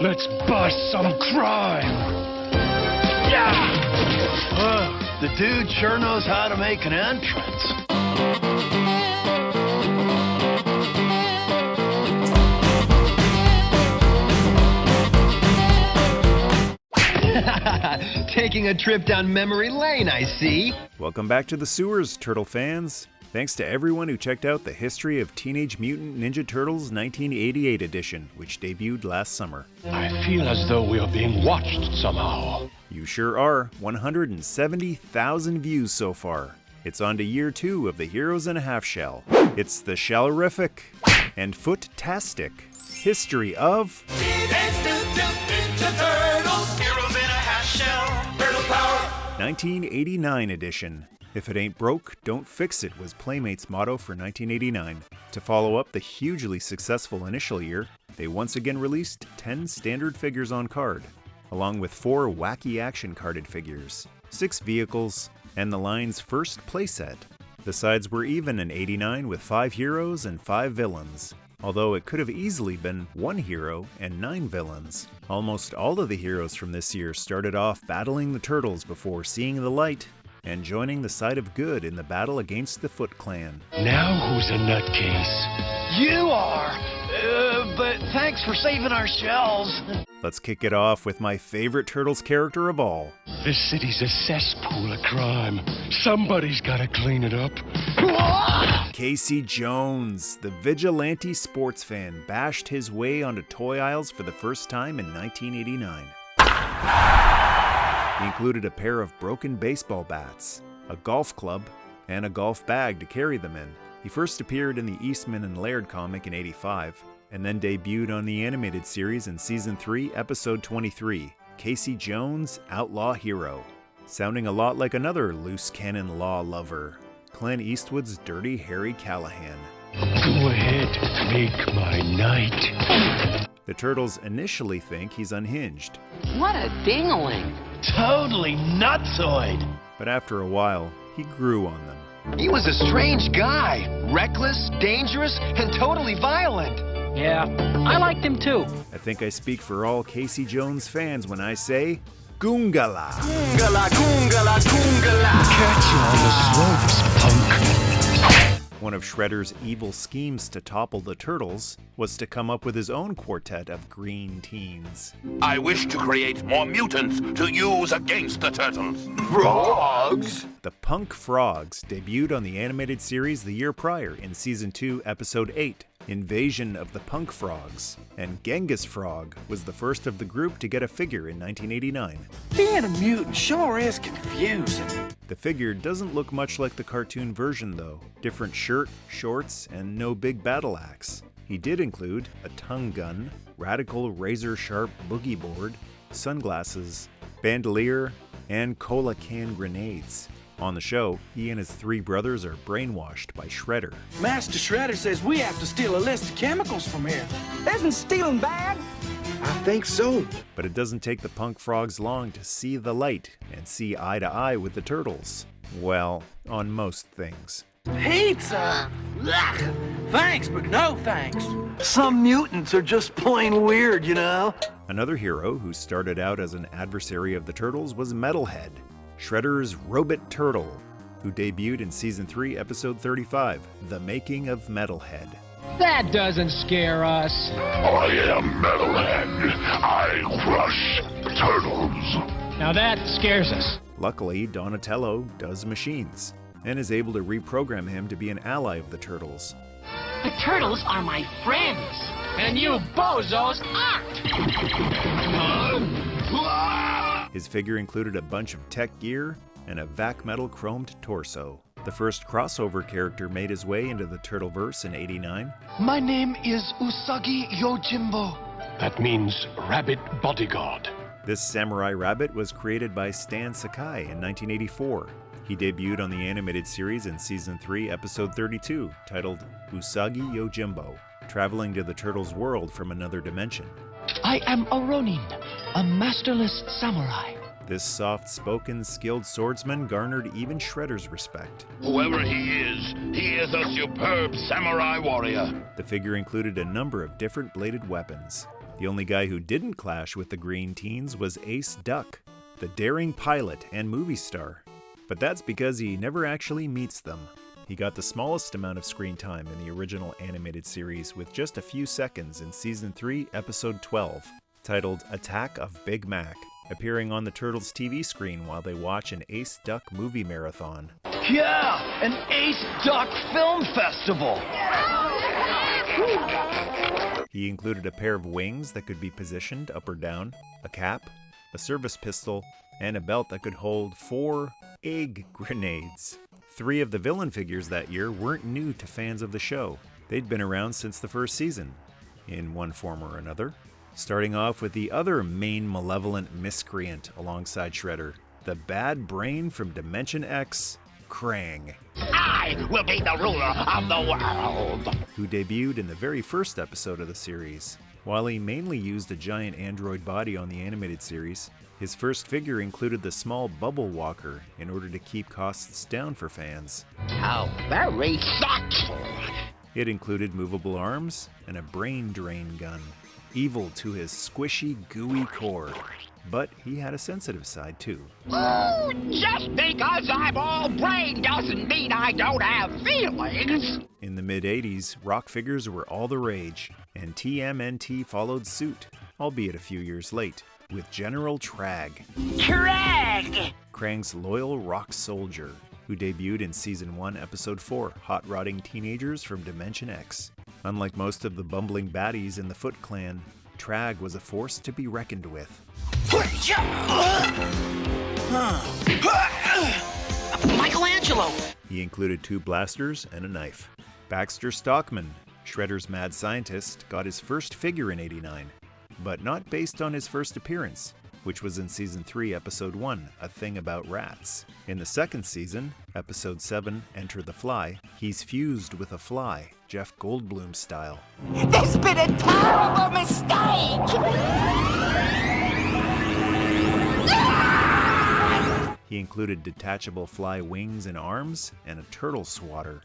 Let's bust some crime. Yeah! The dude sure knows how to make an entrance. Taking a trip down memory lane, I see. Welcome back to the sewers, Turtle fans. Thanks to everyone who checked out the history of Teenage Mutant Ninja Turtles 1988 edition, which debuted last summer. I feel as though we are being watched somehow. You sure are. 170,000 views so far. It's on to year 2 of the Heroes in a Half Shell. It's the Shellerific and Foot-tastic history of Teenage Mutant Ninja Turtles, Heroes in a Half Shell, Turtle Power. 1989 edition. If it ain't broke, don't fix it was Playmate's motto for 1989. To follow up the hugely successful initial year, they once again released 10 standard figures on card, along with 4 wacky action carded figures, 6 vehicles, and the line's first playset. The sides were even in 89 with 5 heroes and 5 villains, although it could have easily been 1 hero and 9 villains. Almost all of the heroes from this year started off battling the Turtles before seeing the light and joining the side of good in the battle against the Foot Clan. Now who's a nutcase? You are! But thanks for saving our shells. Let's kick it off with my favorite Turtles character of all. This city's a cesspool of crime. Somebody's gotta clean it up. Casey Jones, the vigilante sports fan, bashed his way onto toy aisles for the first time in 1989. He included a pair of broken baseball bats, a golf club, and a golf bag to carry them in. He first appeared in the Eastman and Laird comic in '85, and then debuted on the animated series in Season 3, Episode 23, Casey Jones, Outlaw Hero, sounding a lot like another loose cannon law lover, Clint Eastwood's Dirty Harry Callahan. Go ahead, make my night. The Turtles initially think he's unhinged, What a dingling. Totally nutsoid. but after a while, he grew on them. He was a strange guy. Reckless, dangerous, and totally violent. Yeah, I liked him too. I think I speak for all Casey Jones fans when I say, Goongala! Goongala, Goongala, Goongala. Catch you on the slopes, punk. One of Shredder's evil schemes to topple the Turtles was to come up with his own quartet of green teens. I wish to create more mutants to use against the Turtles. Frogs. The Punk Frogs debuted on the animated series the year prior in Season 2, Episode 8, Invasion of the Punk Frogs, and Genghis Frog was the first of the group to get a figure in 1989. Being a mutant sure is confusing. The figure doesn't look much like the cartoon version though. Different shirt, shorts, and no big battle axe. He did include a tongue gun, radical razor-sharp boogie board, sunglasses, bandolier, and cola can grenades. On the show, he and his 3 brothers are brainwashed by Shredder. Master Shredder says we have to steal a list of chemicals from here. Isn't stealing bad? I think so. But it doesn't take the Punk Frogs long to see the light and see eye to eye with the Turtles. Well, on most things. Pizza? Ugh. Thanks, but no thanks. Some mutants are just plain weird, you know? Another hero who started out as an adversary of the Turtles was Metalhead, Shredder's Robot Turtle, who debuted in Season 3, Episode 35, The Making of Metalhead. That doesn't scare us. I am Metalhead. I crush turtles. Now that scares us. Luckily, Donatello does machines, and is able to reprogram him to be an ally of the Turtles. The turtles are my friends. And you bozos aren't. His figure included a bunch of tech gear and a vac metal chromed torso. The first crossover character made his way into the Turtleverse in '89. My name is Usagi Yojimbo. That means rabbit bodyguard. This samurai rabbit was created by Stan Sakai in 1984. He debuted on the animated series in Season 3, Episode 32, titled Usagi Yojimbo, traveling to the Turtles' world from another dimension. I am a Ronin, a masterless samurai. This soft-spoken, skilled swordsman garnered even Shredder's respect. Whoever he is a superb samurai warrior. The figure included a number of different bladed weapons, The only guy who didn't clash with the Green Teens was Ace Duck, the daring pilot and movie star. But that's because he never actually meets them. He got the smallest amount of screen time in the original animated series with just a few seconds in Season 3, Episode 12, titled Attack of Big Mac, appearing on the Turtles TV screen while they watch an Ace Duck movie marathon. Yeah, an Ace Duck Film Festival. He included a pair of wings that could be positioned up or down, a cap, a service pistol, and a belt that could hold 4 egg grenades. 3 of the villain figures that year weren't new to fans of the show. They'd been around since the first season, in one form or another. Starting off with the other main malevolent miscreant alongside Shredder, the bad brain from Dimension X, Krang. I will be the ruler of the world. Who debuted in the very first episode of the series. While he mainly used a giant android body on the animated series, his first figure included the small Bubble Walker in order to keep costs down for fans. How very thoughtful. It included movable arms and a brain drain gun, evil to his squishy, gooey core. But he had a sensitive side too. Oh, just because I'm all brain doesn't mean I don't have feelings. In the mid-'80s, rock figures were all the rage, and TMNT followed suit, albeit a few years late, with General Trag. Krang! Krang's loyal rock soldier, who debuted in Season 1, Episode 4, Hot Rodding Teenagers from Dimension X. Unlike most of the bumbling baddies in the Foot Clan, Trag was a force to be reckoned with. Michelangelo! He included 2 blasters and a knife. Baxter Stockman, Shredder's mad scientist, got his first figure in '89, but not based on his first appearance, which was in Season 3, Episode 1, A Thing About Rats. In the second season, Episode 7, Enter the Fly, he's fused with a fly, Jeff Goldblum style. There's been a terrible mistake! He included detachable fly wings and arms, and a turtle swatter.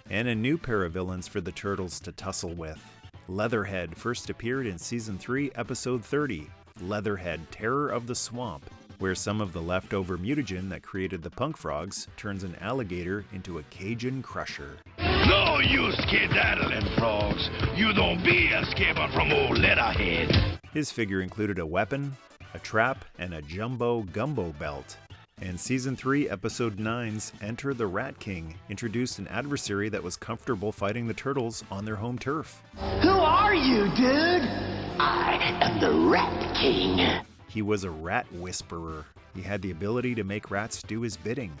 And a new pair of villains for the Turtles to tussle with. Leatherhead first appeared in Season 3, Episode 30, Leatherhead, Terror of the Swamp, where some of the leftover mutagen that created the Punk Frogs turns an alligator into a Cajun crusher. No use skedaddling, frogs. You don't be escaping from old Leatherhead. His figure included a weapon, a trap, and a jumbo gumbo belt. And Season 3, Episode 9's Enter the Rat King introduced an adversary that was comfortable fighting the Turtles on their home turf. Who are you, dude? I am the Rat King. He was a rat whisperer. He had the ability to make rats do his bidding.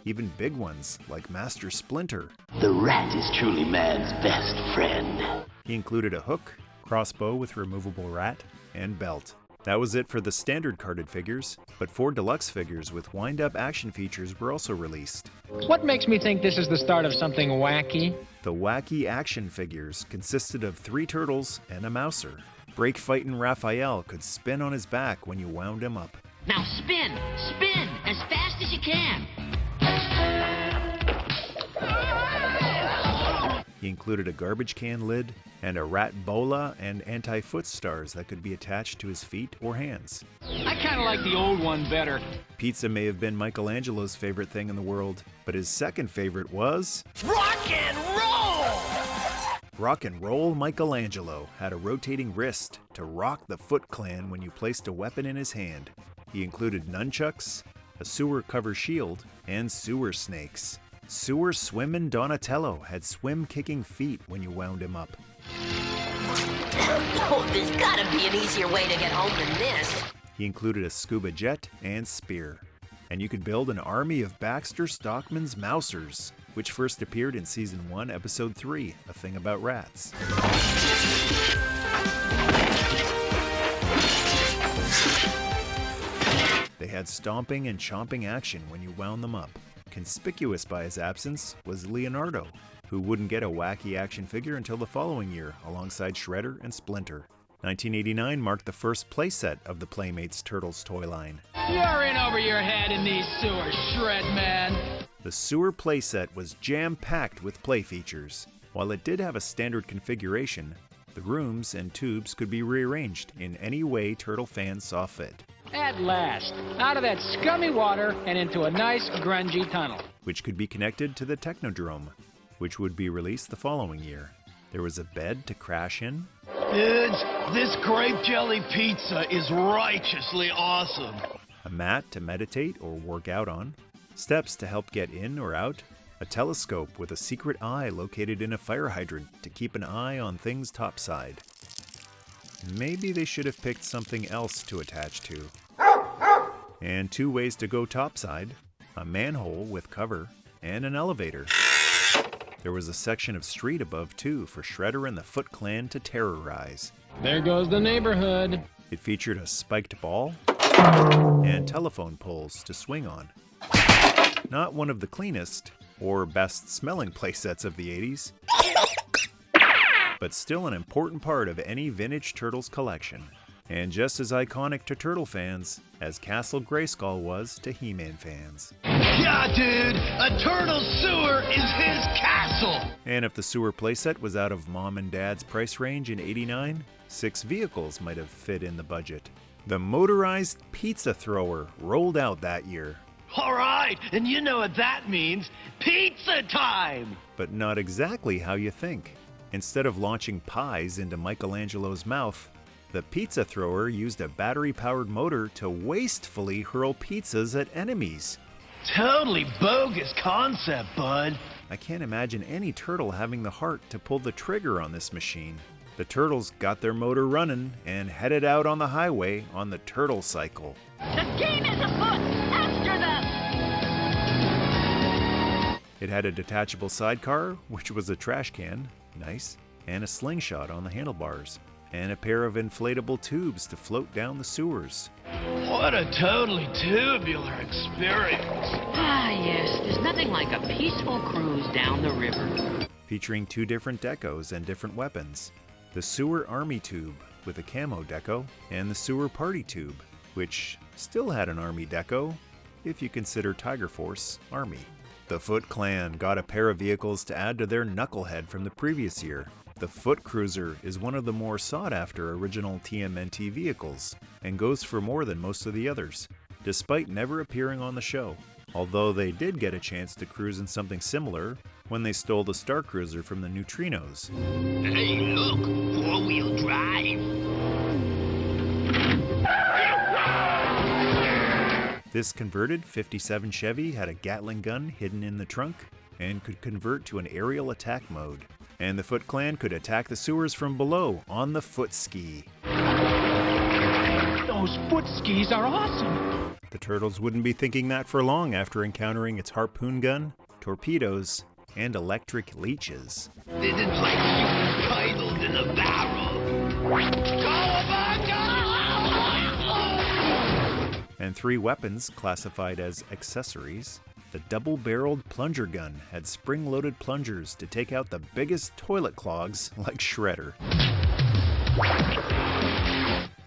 Even big ones, like Master Splinter. The rat is truly man's best friend. He included a hook, crossbow with removable rat, and belt. That was it for the standard carded figures, but 4 deluxe figures with wind-up action features were also released. What makes me think this is the start of something wacky? The Wacky action figures consisted of 3 turtles and a mouser. Break fightin' Raphael could spin on his back when you wound him up. Now spin as fast as you can. He included a garbage can lid and a rat bola and anti-foot stars that could be attached to his feet or hands. I kind of like the old one better. Pizza may have been Michelangelo's favorite thing in the world, but his second favorite was... Rock and roll! Rock and Roll Michelangelo had a rotating wrist to rock the Foot Clan when you placed a weapon in his hand. He included nunchucks, a sewer cover shield, and sewer snakes. Sewer swimmin' Donatello had swim-kicking feet when you wound him up. Oh, there's gotta be an easier way to get home than this. He included a scuba jet and spear. And you could build an army of Baxter Stockman's Mousers, which first appeared in Season 1, Episode 3, A Thing About Rats. They had stomping and chomping action when you wound them up. Conspicuous by his absence was Leonardo, who wouldn't get a Wacky action figure until the following year, alongside Shredder and Splinter. 1989 marked the first playset of the Playmates Turtles toy line. You're in over your head in these sewers, Shred Man. The sewer playset was jam-packed with play features. While it did have a standard configuration, The rooms and tubes could be rearranged in any way Turtle fans saw fit, At last, out of that scummy water and into a nice grungy tunnel. which could be connected to the Technodrome, which would be released the following year. There was a bed to crash in, Dudes, this grape jelly pizza is righteously awesome. a mat to meditate or work out on, steps to help get in or out, a telescope with a secret eye located in a fire hydrant to keep an eye on things topside. Maybe they should have picked something else to attach to. And 2 ways to go topside, a manhole with cover, and an elevator. There was a section of street above too for Shredder and the Foot Clan to terrorize. There goes the neighborhood. It featured a spiked ball and telephone poles to swing on. Not one of the cleanest or best smelling playsets of the 80s, but still an important part of any vintage Turtles collection. And just as iconic to Turtle fans as Castle Grayskull was to He-Man fans. Yeah, dude, a turtle sewer is his castle. And if the sewer playset was out of Mom and Dad's price range in '89, 6 vehicles might have fit in the budget. The motorized pizza thrower rolled out that year. All right, and you know what that means. Pizza time! But not exactly how you think. Instead of launching pies into Michelangelo's mouth, the pizza thrower used a battery-powered motor to wastefully hurl pizzas at enemies. Totally bogus concept, bud. I can't imagine any turtle having the heart to pull the trigger on this machine. The turtles got their motor running and headed out on the highway on the turtle cycle. The team is afoot! After them! It had a detachable sidecar, which was a trash can, nice, and a slingshot on the handlebars, and a pair of inflatable tubes to float down the sewers. What a totally tubular experience. Ah, yes, there's nothing like a peaceful cruise down the river. Featuring 2 different decos and different weapons. The Sewer Army Tube with a camo deco, and the Sewer Party Tube, which still had an Army deco, if you consider Tiger Force Army. The Foot Clan got a pair of vehicles to add to their Knucklehead from the previous year. The Foot Cruiser is one of the more sought-after original TMNT vehicles, and goes for more than most of the others, despite never appearing on the show. Although they did get a chance to cruise in something similar when they stole the Star Cruiser from the Neutrinos. Hey, look, 4-wheel drive. This converted 57 Chevy had a Gatling gun hidden in the trunk and could convert to an aerial attack mode. And the Foot Clan could attack the sewers from below on the foot ski. Those foot skis are awesome. The Turtles wouldn't be thinking that for long after encountering its harpoon gun, torpedoes, and electric leeches. This is like shooting titles in a barrel. And 3 weapons classified as accessories. The double-barreled plunger gun had spring-loaded plungers to take out the biggest toilet clogs like Shredder.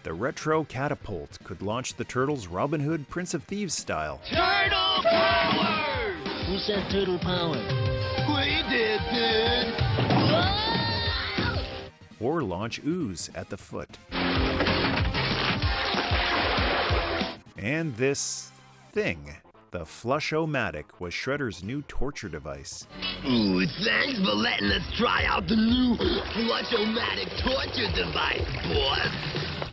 The retro catapult could launch the Turtles' Robin Hood Prince of Thieves style. Turtle power! Who said turtle power? We did, dude. Or launch ooze at the foot. And this thing. The Flush-O-Matic was Shredder's new torture device. Ooh, thanks for letting us try out the new Flush-O-Matic torture device, boss.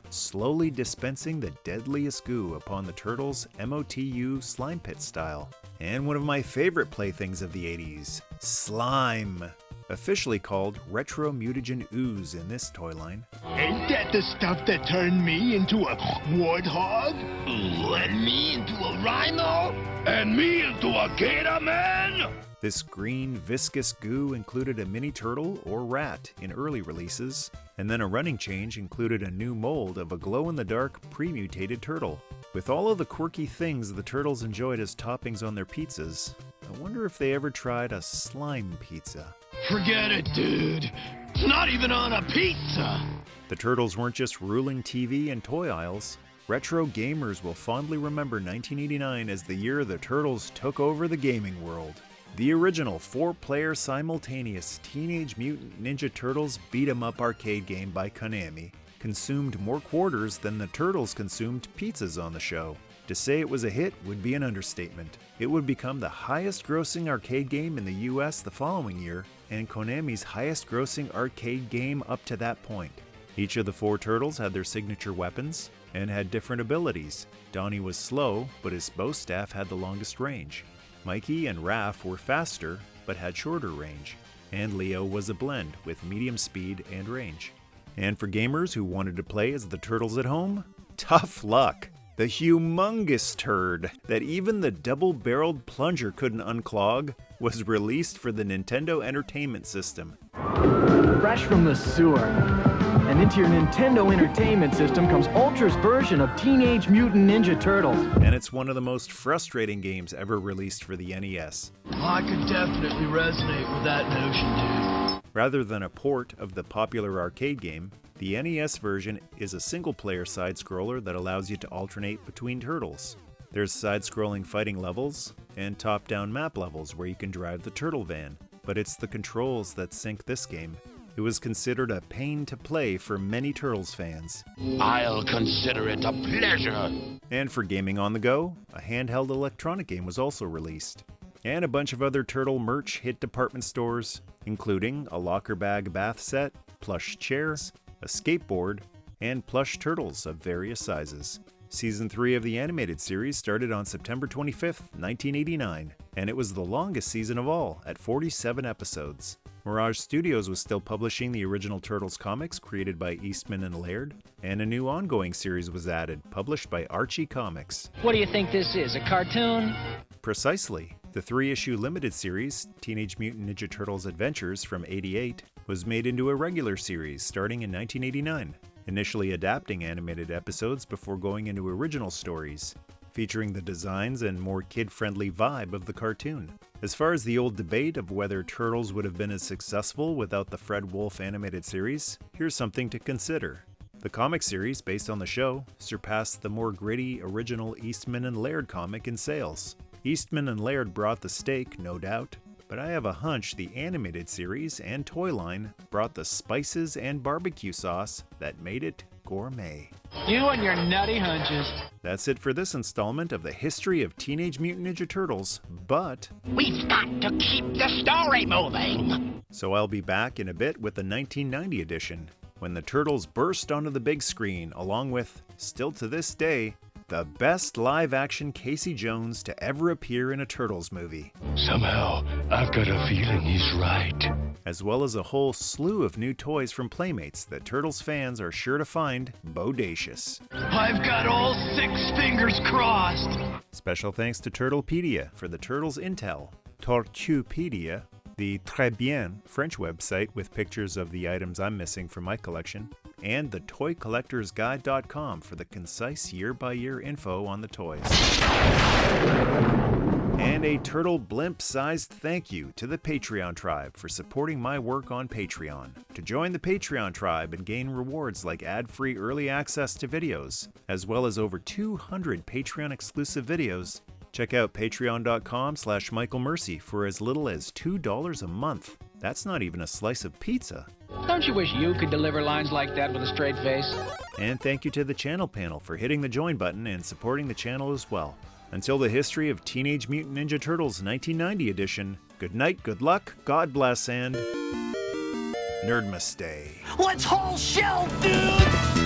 Slowly dispensing the deadliest goo upon the Turtles' MOTU slime pit style. And one of my favorite playthings of the 80s, slime. Officially called Retro Mutagen Ooze in this toy line. Ain't that the stuff that turned me into a warthog? Ooh, and me into a rhino? And me into a gator man? This green, viscous goo included a mini turtle or rat in early releases, and then a running change included a new mold of a glow-in-the-dark, pre-mutated turtle. With all of the quirky things the Turtles enjoyed as toppings on their pizzas, I wonder if they ever tried a slime pizza. Forget it, dude. It's not even on a pizza. The Turtles weren't just ruling TV and toy aisles. Retro gamers will fondly remember 1989 as the year the Turtles took over the gaming world. The original 4-player simultaneous Teenage Mutant Ninja Turtles beat-em-up arcade game by Konami consumed more quarters than the Turtles consumed pizzas on the show. To say it was a hit would be an understatement. It would become the highest-grossing arcade game in the US the following year, and Konami's highest-grossing arcade game up to that point. Each of the 4 Turtles had their signature weapons and had different abilities. Donnie was slow, but his bow staff had the longest range. Mikey and Raph were faster, but had shorter range. And Leo was a blend with medium speed and range. And for gamers who wanted to play as the Turtles at home, tough luck! The humongous turd that even the double-barreled plunger couldn't unclog was released for the Nintendo Entertainment System. Fresh from the sewer. And into your Nintendo Entertainment System comes Ultra's version of Teenage Mutant Ninja Turtles. And it's one of the most frustrating games ever released for the NES. I could definitely resonate with that notion, dude. Rather than a port of the popular arcade game, the NES version is a single-player side-scroller that allows you to alternate between turtles. There's side-scrolling fighting levels and top-down map levels where you can drive the turtle van, but it's the controls that sink this game. It was considered a pain to play for many Turtles fans. I'll consider it a pleasure. And for gaming on the go, a handheld electronic game was also released. And a bunch of other Turtle merch hit department stores, including a locker bag bath set, plush chairs, a skateboard, and plush turtles of various sizes. Season 3 of the animated series started on September 25th, 1989, and it was the longest season of all, at 47 episodes. Mirage Studios was still publishing the original Turtles comics created by Eastman and Laird, and a new ongoing series was added, published by Archie Comics. What do you think this is, a cartoon? Precisely. The 3-issue limited series, Teenage Mutant Ninja Turtles Adventures from '88, was made into a regular series starting in 1989, initially adapting animated episodes before going into original stories, featuring the designs and more kid-friendly vibe of the cartoon. As far as the old debate of whether Turtles would have been as successful without the Fred Wolf animated series, here's something to consider. The comic series, based on the show, surpassed the more gritty original Eastman and Laird comic in sales. Eastman and Laird brought the steak, no doubt, but I have a hunch the animated series and toy line brought the spices and barbecue sauce that made it gourmet. You and your nutty hunches. That's it for this installment of the history of Teenage Mutant Ninja Turtles, but we've got to keep the story moving. So I'll be back in a bit with the 1990 edition, when the Turtles burst onto the big screen along with, still to this day, the best live-action Casey Jones to ever appear in a Turtles movie. Somehow, I've got a feeling he's right. As well as a whole slew of new toys from Playmates that Turtles fans are sure to find bodacious. I've got all 6 fingers crossed. Special thanks to Turtlepedia for the Turtles intel, Tortuepedia, the Très Bien French website with pictures of the items I'm missing from my collection, and the ToyCollectorsGuide.com for the concise year-by-year info on the toys. And a turtle blimp-sized thank you to the Patreon tribe for supporting my work on Patreon. To join the Patreon tribe and gain rewards like ad-free early access to videos, as well as over 200 Patreon-exclusive videos, check out patreon.com/MichaelMercy for as little as $2 a month. That's not even a slice of pizza. Don't you wish you could deliver lines like that with a straight face? And thank you to the channel panel for hitting the join button and supporting the channel as well. Until the history of Teenage Mutant Ninja Turtles 1990 edition, good night, good luck, God bless, and Nerdmaste. Let's haul shell, dude!